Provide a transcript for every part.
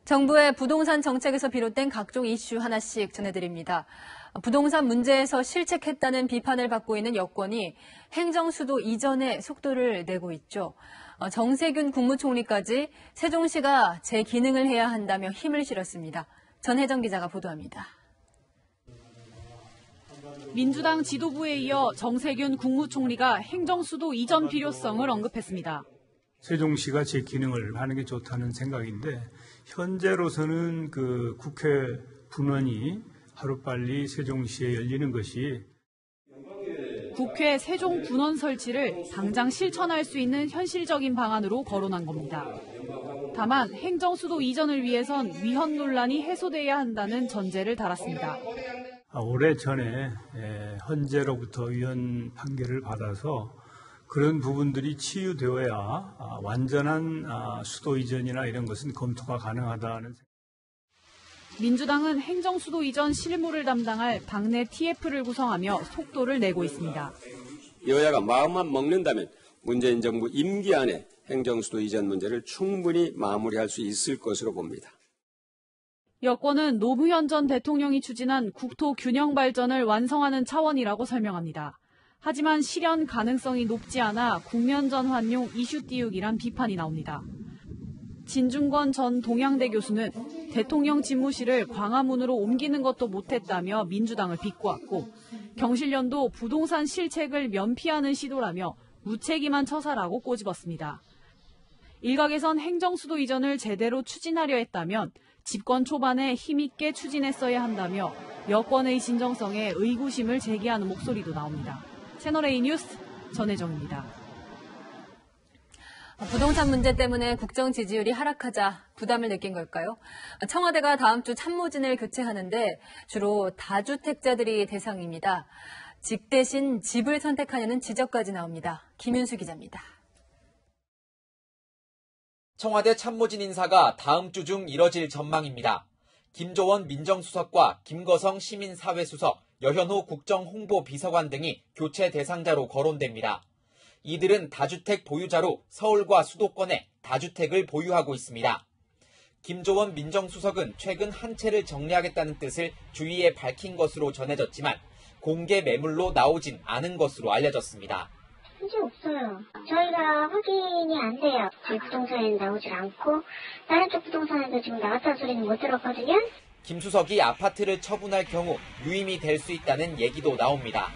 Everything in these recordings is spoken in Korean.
정부의 부동산 정책에서 비롯된 각종 이슈 하나씩 전해드립니다. 부동산 문제에서 실책했다는 비판을 받고 있는 여권이 행정수도 이전에 속도를 내고 있죠. 정세균 국무총리까지 세종시가 제 기능을 해야 한다며 힘을 실었습니다. 전혜정 기자가 보도합니다. 민주당 지도부에 이어 정세균 국무총리가 행정수도 이전 필요성을 언급했습니다. 세종시가 제 기능을 하는 게 좋다는 생각인데 현재로서는 그 국회 분원이 하루빨리 세종시에 열리는 것이 국회 세종 분원 설치를 당장 실천할 수 있는 현실적인 방안으로 거론한 겁니다. 다만 행정수도 이전을 위해선 위헌 논란이 해소돼야 한다는 전제를 달았습니다. 오래전에 헌재로부터 위헌 판결을 받아서 그런 부분들이 치유되어야 완전한 수도 이전이나 이런 것은 검토가 가능하다는 생각. 민주당은 행정수도 이전 실무를 담당할 당내 TF를 구성하며 속도를 내고 있습니다. 여야가 마음만 먹는다면 문재인 정부 임기 안에 행정수도 이전 문제를 충분히 마무리할 수 있을 것으로 봅니다. 여권은 노무현 전 대통령이 추진한 국토 균형 발전을 완성하는 차원이라고 설명합니다. 하지만 실현 가능성이 높지 않아 국면전환용 이슈 띄우기란 비판이 나옵니다. 진중권 전 동양대 교수는 대통령 집무실을 광화문으로 옮기는 것도 못했다며 민주당을 비꼬았고, 경실련도 부동산 실책을 면피하는 시도라며 무책임한 처사라고 꼬집었습니다. 일각에선 행정수도 이전을 제대로 추진하려 했다면 집권 초반에 힘있게 추진했어야 한다며 여권의 진정성에 의구심을 제기하는 목소리도 나옵니다. 채널A 뉴스 전혜정입니다. 부동산 문제 때문에 국정 지지율이 하락하자 부담을 느낀 걸까요? 청와대가 다음 주 참모진을 교체하는데 주로 다주택자들이 대상입니다. 직 대신 집을 선택하려는 지적까지 나옵니다. 김윤수 기자입니다. 청와대 참모진 인사가 다음 주 중 이뤄질 전망입니다. 김조원 민정수석과 김거성 시민사회수석, 여현호 국정홍보비서관 등이 교체 대상자로 거론됩니다. 이들은 다주택 보유자로 서울과 수도권에 다주택을 보유하고 있습니다. 김조원 민정수석은 최근 한 채를 정리하겠다는 뜻을 주위에 밝힌 것으로 전해졌지만 공개 매물로 나오진 않은 것으로 알려졌습니다. 현재 없어요. 저희가 확인이 안 돼요. 저희 부동산에는 나오질 않고 다른 쪽 부동산에도 지금 나왔다는 소리는 못 들었거든요. 김 수석이 아파트를 처분할 경우 유임이 될 수 있다는 얘기도 나옵니다.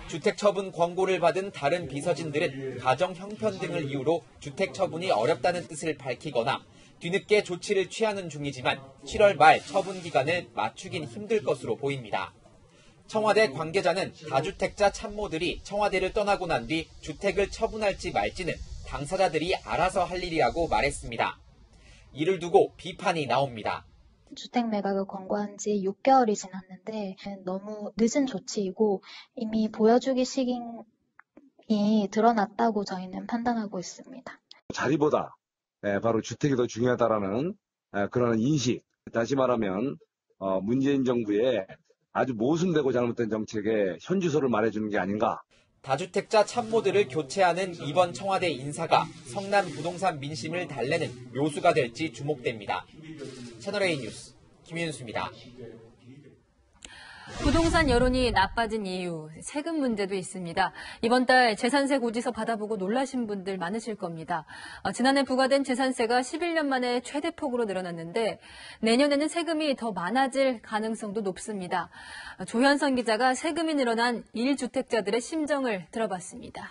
주택 처분 권고를 받은 다른 비서진들은 가정 형편 등을 이유로 주택 처분이 어렵다는 뜻을 밝히거나 뒤늦게 조치를 취하는 중이지만 7월 말 처분 기간을 맞추긴 힘들 것으로 보입니다. 청와대 관계자는 다주택자 참모들이 청와대를 떠나고 난 뒤 주택을 처분할지 말지는 당사자들이 알아서 할 일이라고 말했습니다. 이를 두고 비판이 나옵니다. 주택 매각을 권고한 지 6개월이 지났는데 너무 늦은 조치이고 이미 보여주기 시기이 드러났다고 저희는 판단하고 있습니다. 자리보다 바로 주택이 더 중요하다라는 그런 인식, 다시 말하면 문재인 정부의 아주 모순되고 잘못된 정책의 현주소를 말해주는 게 아닌가. 다주택자 참모들을 교체하는 이번 청와대 인사가 성남 부동산 민심을 달래는 묘수가 될지 주목됩니다. 채널A 뉴스 김윤수입니다. 부동산 여론이 나빠진 이유, 세금 문제도 있습니다. 이번 달 재산세 고지서 받아보고 놀라신 분들 많으실 겁니다. 지난해 부과된 재산세가 11년 만에 최대폭으로 늘어났는데 내년에는 세금이 더 많아질 가능성도 높습니다. 조현선 기자가 세금이 늘어난 1주택자들의 심정을 들어봤습니다.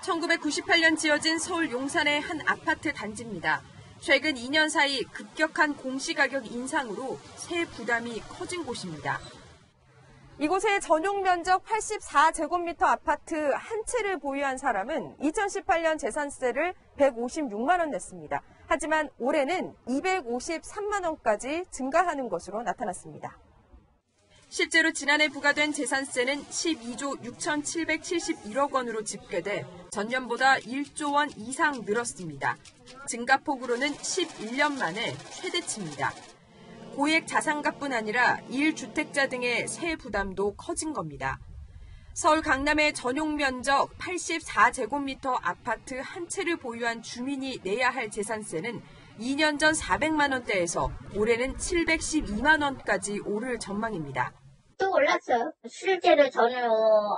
1998년 지어진 서울 용산의 한 아파트 단지입니다. 최근 2년 사이 급격한 공시가격 인상으로 세 부담이 커진 곳입니다. 이곳의 전용 면적 84제곱미터 아파트 한 채를 보유한 사람은 2018년 재산세를 156만 원 냈습니다. 하지만 올해는 253만 원까지 증가하는 것으로 나타났습니다. 실제로 지난해 부과된 재산세는 12조 6,771억 원으로 집계돼 전년보다 1조 원 이상 늘었습니다. 증가폭으로는 11년 만에 최대치입니다. 고액 자산가뿐 아니라 1주택자 등의 세부 부담도 커진 겁니다. 서울 강남의 전용 면적 84제곱미터 아파트 한 채를 보유한 주민이 내야 할 재산세는 2년 전 400만 원대에서 올해는 712만 원까지 오를 전망입니다. 또 올랐어요. 실제로 저는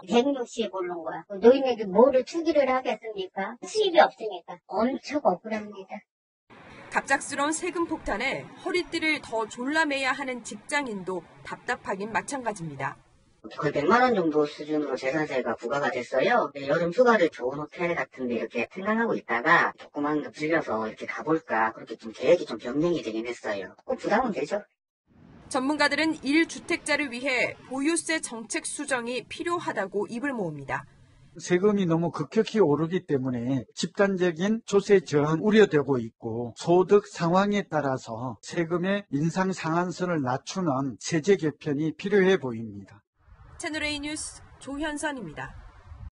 160 오른 거야. 노인에게 뭐를 투기를 하겠습니까? 수입이 없으니까 엄청 억울합니다. 갑작스러운 세금 폭탄에 허리띠를 더 졸라매야 하는 직장인도 답답하긴 마찬가지입니다. 거의 100만 원 정도 수준으로 재산세가 부과가 됐어요. 여름 휴가를 좋은 호텔 같은 데 이렇게 생각하고 있다가 조그만 거 빌려서 이렇게 가볼까 그렇게 좀 계획이 좀 변경이 되긴 했어요. 꼭 부담은 되죠. 전문가들은 1주택자를 위해 보유세 정책 수정이 필요하다고 입을 모읍니다. 세금이 너무 급격히 오르기 때문에 집단적인 조세 저항 우려되고 있고 소득 상황에 따라서 세금의 인상 상한선을 낮추는 세제 개편이 필요해 보입니다. 채널A 뉴스 조현선입니다.